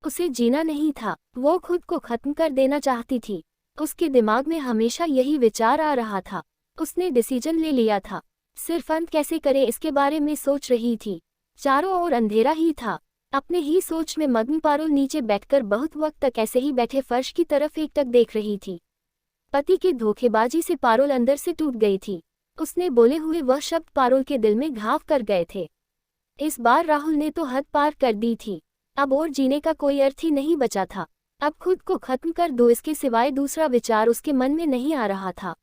उसे जीना नहीं था, वो खुद को खत्म कर देना चाहती थी। उसके दिमाग में हमेशा यही विचार आ रहा था। उसने डिसीजन ले लिया था, सिर्फ अंत कैसे करे इसके बारे में सोच रही थी। चारों ओर अंधेरा ही था। अपने ही सोच में मग्न पारुल नीचे बैठकर बहुत वक्त तक ऐसे ही बैठे फर्श की तरफ एकटक देख रही थी। पति के धोखेबाजी से पारुल अंदर से टूट गई थी। उसने बोले हुए वह शब्द पारुल के दिल में घाव कर गए थे। इस बार राहुल ने तो हद पार कर दी थी। अब और जीने का कोई अर्थ ही नहीं बचा था। अब खुद को खत्म कर दो, इसके सिवाय दूसरा विचार उसके मन में नहीं आ रहा था।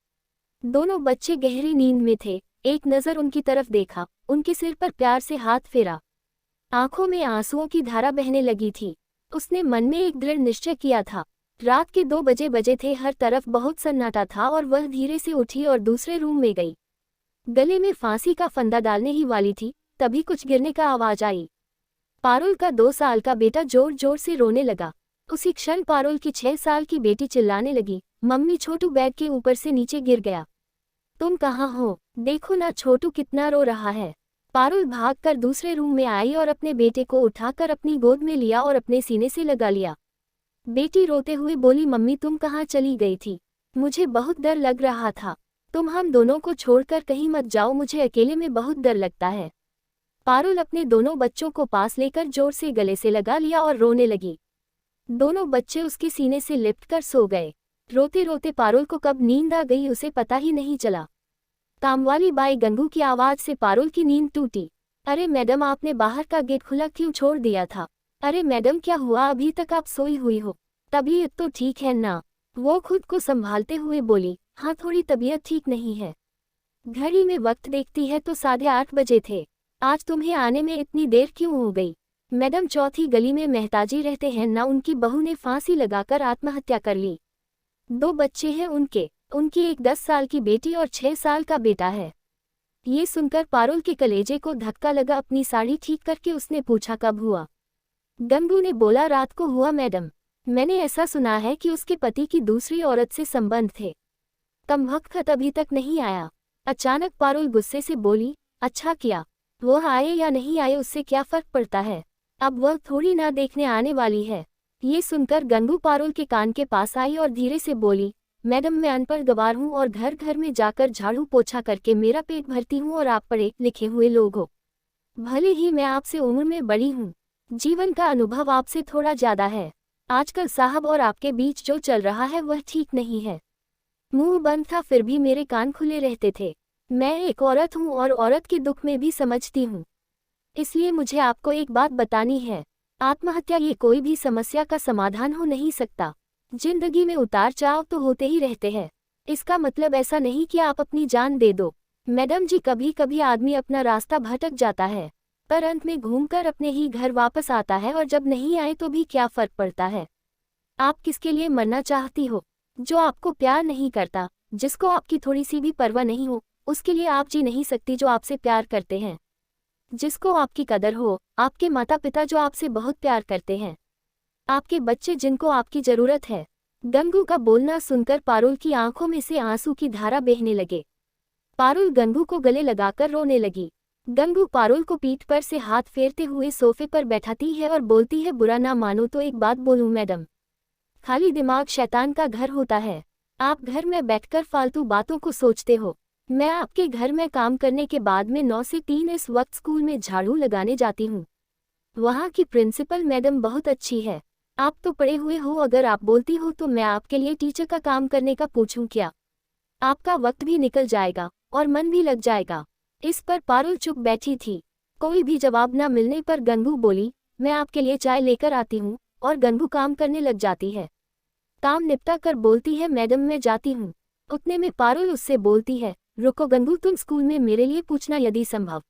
दोनों बच्चे गहरी नींद में थे। एक नज़र उनकी तरफ देखा, उनके सिर पर प्यार से हाथ फेरा। आंखों में आंसुओं की धारा बहने लगी थी। उसने मन में एक दृढ़ निश्चय किया था। रात के 2 बजे थे, हर तरफ बहुत सन्नाटा था और वह धीरे से उठी और दूसरे रूम में गई। गले में फांसी का फंदा डालने ही वाली थी, तभी कुछ गिरने का आवाज आई। पारुल का 2 साल का बेटा जोर जोर से रोने लगा। उसी क्षण पारुल की 6 साल की बेटी चिल्लाने लगी, मम्मी छोटू बेड के ऊपर से नीचे गिर गया। तुम कहाँ हो? देखो ना छोटू कितना रो रहा है। पारुल भागकर दूसरे रूम में आई और अपने बेटे को उठाकर अपनी गोद में लिया और अपने सीने से लगा लिया। बेटी रोते हुए बोली, मम्मी तुम कहाँ चली गई थी? मुझे बहुत डर लग रहा था। तुम हम दोनों को छोड़कर कहीं मत जाओ, मुझे अकेले में बहुत डर लगता है। पारुल अपने दोनों बच्चों को पास लेकर जोर से गले से लगा लिया और रोने लगी। दोनों बच्चे उसके सीने से लिपटकर सो गए। रोते रोते पारुल को कब नींद आ गई उसे पता ही नहीं चला। कामवाली बाई गंगू की आवाज से पारुल की नींद टूटी। अरे मैडम, आपने बाहर का गेट खुला क्यों छोड़ दिया था? अरे मैडम क्या हुआ, अभी तक आप सोई हुई हो? तबीयत तो ठीक है ना? वो खुद को संभालते हुए बोली, हाँ थोड़ी तबीयत ठीक नहीं है। घड़ी में वक्त देखती है तो 8:30 बजे थे। आज तुम्हें आने में इतनी देर क्यों हो गई? मैडम चौथी गली में मेहताजी रहते हैं ना, उनकी बहू ने फांसी लगाकर आत्महत्या कर ली। 2 बच्चे हैं उनकी एक 10 साल की बेटी और 6 साल का बेटा है। ये सुनकर पारुल के कलेजे को धक्का लगा। अपनी साड़ी ठीक करके उसने पूछा, कब हुआ? गंगू ने बोला, रात को हुआ मैडम। मैंने ऐसा सुना है कि उसके पति की दूसरी औरत से संबंध थे। कमबख्त अभी तक नहीं आया। अचानक पारुल गुस्से से बोली, अच्छा किया, वह आए या नहीं आए उससे क्या फर्क पड़ता है? अब वह थोड़ी ना देखने आने वाली है। ये सुनकर गंगू पारुल के कान के पास आई और धीरे से बोली, मैडम मैं अनपढ़ गवार हूँ और घर घर में जाकर झाड़ू पोछा करके मेरा पेट भरती हूँ और आप पढ़े लिखे हुए लोग हो। भले ही मैं आपसे उम्र में बड़ी हूँ, जीवन का अनुभव आपसे थोड़ा ज्यादा है। आजकल साहब और आपके बीच जो चल रहा है वह ठीक नहीं है। मुंह बंद था फिर भी मेरे कान खुले रहते थे। मैं एक औरत हूँ और औरत के दुख में भी समझती हूँ, इसलिए मुझे आपको एक बात बतानी है। आत्महत्या ये कोई भी समस्या का समाधान हो नहीं सकता। जिंदगी में उतार चढ़ाव तो होते ही रहते हैं। इसका मतलब ऐसा नहीं कि आप अपनी जान दे दो। मैडम जी, कभी कभी आदमी अपना रास्ता भटक जाता है, पर अंत में घूमकर अपने ही घर वापस आता है, और जब नहीं आए तो भी क्या फर्क पड़ता है? आप किसके लिए मरना चाहती हो? जो आपको प्यार नहीं करता, जिसको आपकी थोड़ी सी भी परवाह नहीं हो, उसके लिए आप जी नहीं सकती जो आपसे प्यार करते हैं। जिसको आपकी कदर हो, आपके माता पिता जो आपसे बहुत प्यार करते हैं, आपके बच्चे जिनको आपकी जरूरत है। गंगू का बोलना सुनकर पारुल की आंखों में से आंसू की धारा बहने लगे। पारुल गंगू को गले लगाकर रोने लगी। गंगू पारुल को पीठ पर से हाथ फेरते हुए सोफे पर बैठाती है और बोलती है, बुरा ना मानो तो एक बात बोलूं मैडम, खाली दिमाग शैतान का घर होता है। आप घर में बैठकर फालतू बातों को सोचते हो। मैं आपके घर में काम करने के बाद में 9 से 3 इस वक्त स्कूल में झाड़ू लगाने जाती हूँ। वहाँ की प्रिंसिपल मैडम बहुत अच्छी है। आप तो पढ़े हुए हो, अगर आप बोलती हो तो मैं आपके लिए टीचर का काम करने का पूछूं क्या? आपका वक्त भी निकल जाएगा और मन भी लग जाएगा। इस पर पारुल चुप बैठी थी। कोई भी जवाब न मिलने पर गंगू बोली, मैं आपके लिए चाय लेकर आती हूँ, और गंगू काम करने लग जाती है। काम निपटा कर बोलती है, मैडम मैं जाती हूँ। उतने में पारुल उससे बोलती है, रुको गंगू, तुम स्कूल में मेरे लिए पूछना, यदि संभव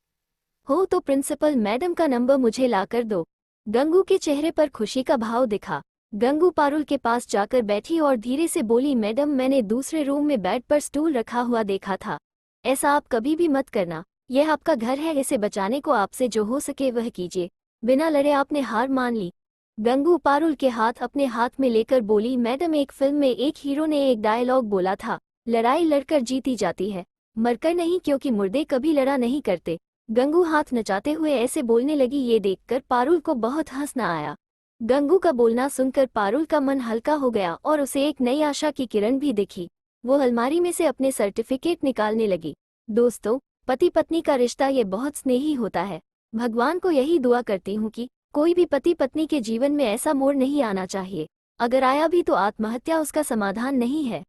हो तो प्रिंसिपल मैडम का नंबर मुझे ला कर दो। गंगू के चेहरे पर खुशी का भाव दिखा। गंगू पारुल के पास जाकर बैठी और धीरे से बोली, मैडम मैंने दूसरे रूम में बेड पर स्टूल रखा हुआ देखा था। ऐसा आप कभी भी मत करना, यह आपका घर है, इसे बचाने को आपसे जो हो सके वह कीजिए। बिना लड़े आपने हार मान ली। गंगू पारुल के हाथ अपने हाथ में लेकर बोली, मैडम एक फिल्म में एक हीरो ने एक डायलॉग बोला था, लड़ाई लड़कर जीती जाती है, मरकर नहीं, क्योंकि मुर्दे कभी लड़ा नहीं करते। गंगू हाथ नचाते हुए ऐसे बोलने लगी। ये देखकर पारुल को बहुत हंसना आया। गंगू का बोलना सुनकर पारुल का मन हल्का हो गया और उसे एक नई आशा की किरण भी दिखी। वो अलमारी में से अपने सर्टिफिकेट निकालने लगी। दोस्तों, पति पत्नी का रिश्ता ये बहुत स्नेही होता है। भगवान को यही दुआ करती हूँ कि कोई भी पति पत्नी के जीवन में ऐसा मोड़ नहीं आना चाहिए। अगर आया भी तो आत्महत्या उसका समाधान नहीं है।